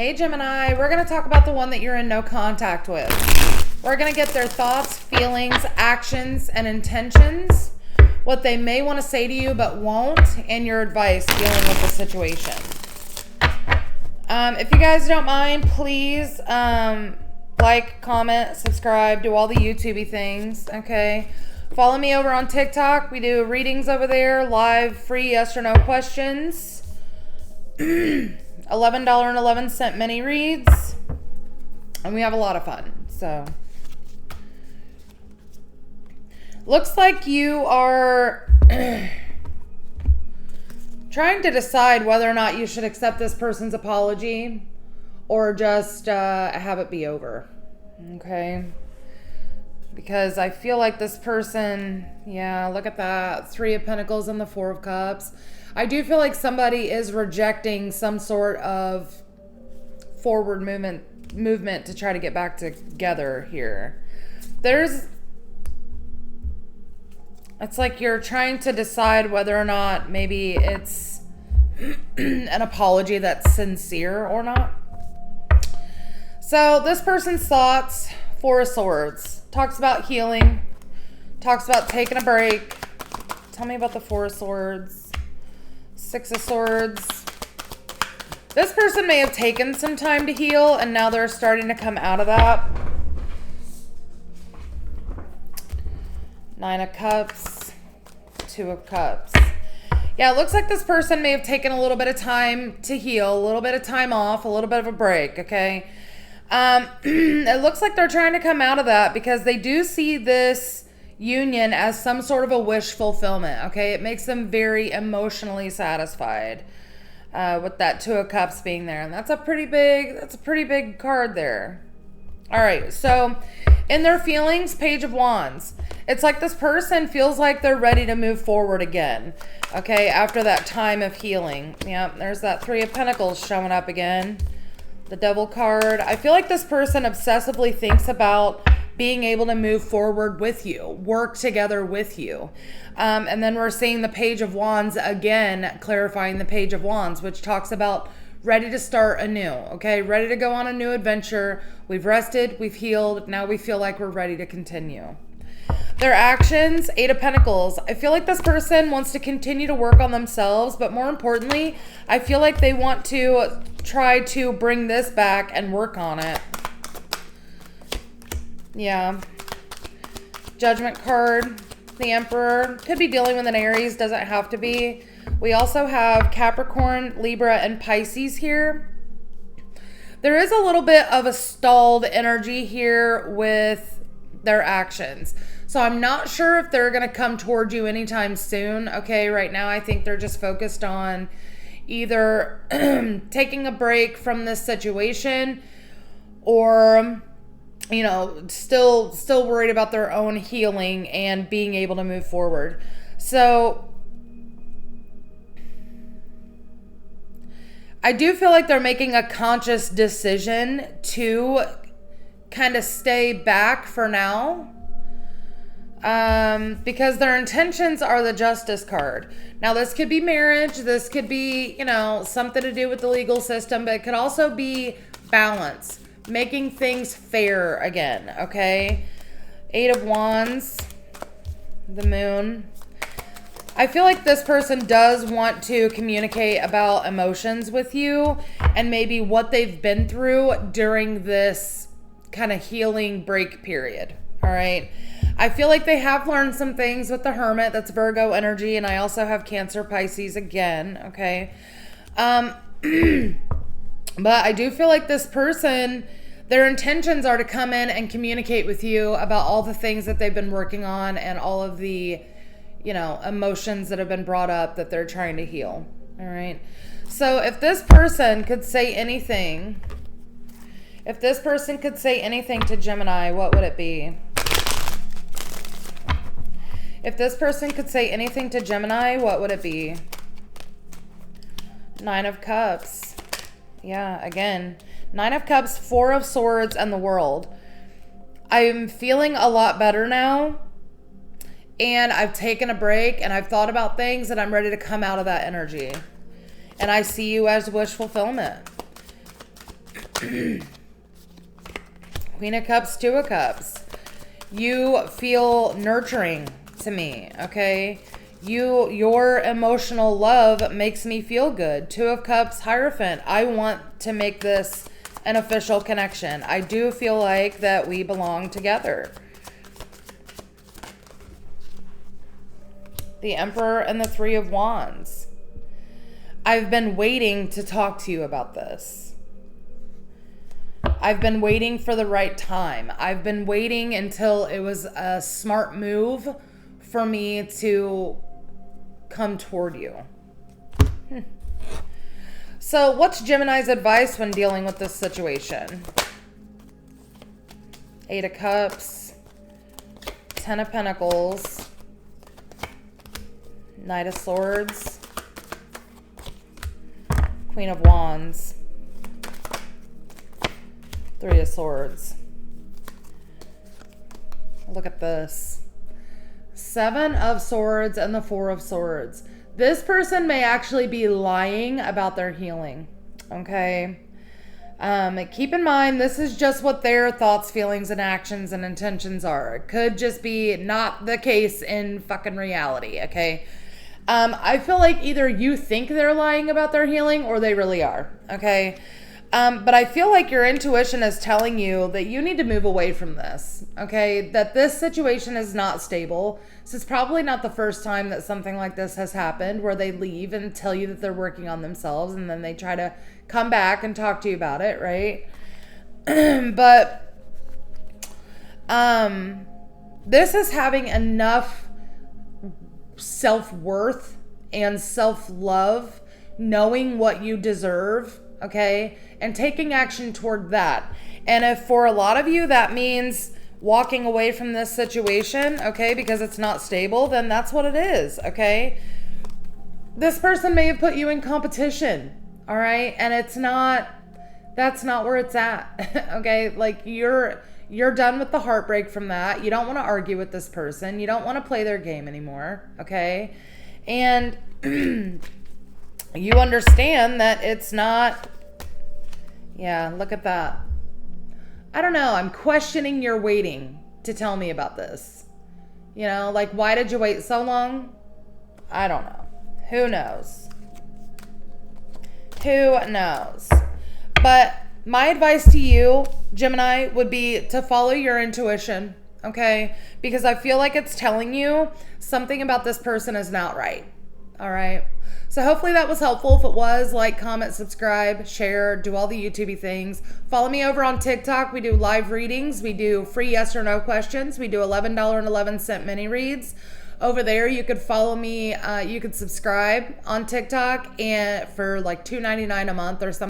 Hey Gemini, we're going to talk about the one that you're in no contact with. We're going to get their thoughts, feelings, actions, and intentions, what they may want to say to you but won't, and your advice dealing with the situation. If you guys don't mind, please like, comment, subscribe, do all the YouTube-y things, okay? Follow me over on TikTok. We do readings over there, live, free yes or no questions. $11.11 mini reads. And we have a lot of fun, so. Looks like you are trying to decide whether or not you should accept this person's apology or just have it be over, okay? Because I feel like this person, yeah, look at that. 3 of Pentacles and the 4 of Cups. I do feel like somebody is rejecting some sort of forward movement to try to get back together here. It's like you're trying to decide whether or not maybe it's an apology that's sincere or not. So this person's thoughts, 4 of Swords, talks about healing, talks about taking a break. Tell me about the 4 of Swords. 6 of Swords. This person may have taken some time to heal and now they're starting to come out of that. 9 of Cups. 2 of Cups. Yeah, it looks like this person may have taken a little bit of time to heal, a little bit of time off, a little bit of a break, okay? It looks like they're trying to come out of that because they do see this union as some sort of a wish fulfillment, okay? It makes them very emotionally satisfied with that 2 of Cups being there. And that's a pretty big card there. All right, so in their feelings, Page of Wands. It's like this person feels like they're ready to move forward again, okay, after that time of healing. Yeah, there's that 3 of Pentacles showing up again. The Devil card. I feel like this person obsessively thinks about being able to move forward with you, work together with you. And then we're seeing the Page of Wands again, clarifying the Page of Wands, which talks about ready to start anew, okay? Ready to go on a new adventure. We've rested, we've healed. Now we feel like we're ready to continue. Their actions, 8 of Pentacles. I feel like this person wants to continue to work on themselves, but more importantly, I feel like they want to try to bring this back and work on it. Yeah. Judgment card, the Emperor. Could be dealing with an Aries, doesn't have to be. We also have Capricorn, Libra, and Pisces here. There is a little bit of a stalled energy here with their actions. So I'm not sure if they're going to come toward you anytime soon. Okay, right now I think they're just focused on either taking a break from this situation or, you know, still worried about their own healing and being able to move forward. So I do feel like they're making a conscious decision to kind of stay back for now. Because their intentions are the Justice card. Now, this could be marriage. This could be, you know, something to do with the legal system, but it could also be balance, making things fair again, okay? 8 of Wands, the Moon. I feel like this person does want to communicate about emotions with you and maybe what they've been through during this kind of healing break period, all right? I feel like they have learned some things with the Hermit. That's Virgo energy. And I also have Cancer, Pisces again. Okay. But I do feel like this person, their intentions are to come in and communicate with you about all the things that they've been working on and all of the, you know, emotions that have been brought up that they're trying to heal. All right. So if this person could say anything, to Gemini, what would it be? If this person could say anything to Gemini, what would it be? 9 of Cups. Yeah, again. 9 of Cups, 4 of Swords, and the World. I'm feeling a lot better now. And I've taken a break and I've thought about things and I'm ready to come out of that energy. And I see you as wish fulfillment. Queen of Cups, Two of Cups. You feel nurturing to me, okay? Your emotional love makes me feel good. Two of Cups, Hierophant. I want to make this an official connection. I do feel like that we belong together. The Emperor and the Three of Wands. I've been waiting to talk to you about this. I've been waiting for the right time. I've been waiting until it was a smart move for me to come toward you. So what's Gemini's advice when dealing with this situation? Eight of Cups, Ten of Pentacles, Knight of Swords, Queen of Wands, Three of Swords. Look at this. Seven of Swords and the Four of Swords. This person may actually be lying about their healing, okay? Keep in mind, this is just what their thoughts, feelings, and actions and intentions are. It could just be not the case in fucking reality, okay? I feel like either you think they're lying about their healing or they really are, okay? But I feel like your intuition is telling you that you need to move away from this, okay? That this situation is not stable. This is probably not the first time that something like this has happened, where they leave and tell you that they're working on themselves and then they try to come back and talk to you about it, right? But this is having enough self-worth and self-love, knowing what you deserve, okay, and taking action toward that. And if for a lot of you that means walking away from this situation, okay, because it's not stable, then that's what it is, okay? This person may have put you in competition, all right? And that's not where it's at, okay? Like you're done with the heartbreak from that. You don't want to argue with this person. You don't want to play their game anymore, okay? And you understand that it's not, yeah, look at that. I don't know. I'm questioning your waiting to tell me about this. You know, like, why did you wait so long? I don't know. Who knows? Who knows? But my advice to you, Gemini, would be to follow your intuition, okay? Because I feel like it's telling you something about this person is not right, all right? So hopefully that was helpful. If it was, like, comment, subscribe, share, do all the YouTube things. Follow me over on TikTok. We do live readings. We do free yes or no questions. We do $11.11 mini reads. Over there, you could follow me. You could subscribe on TikTok and for like $2.99 a month or something.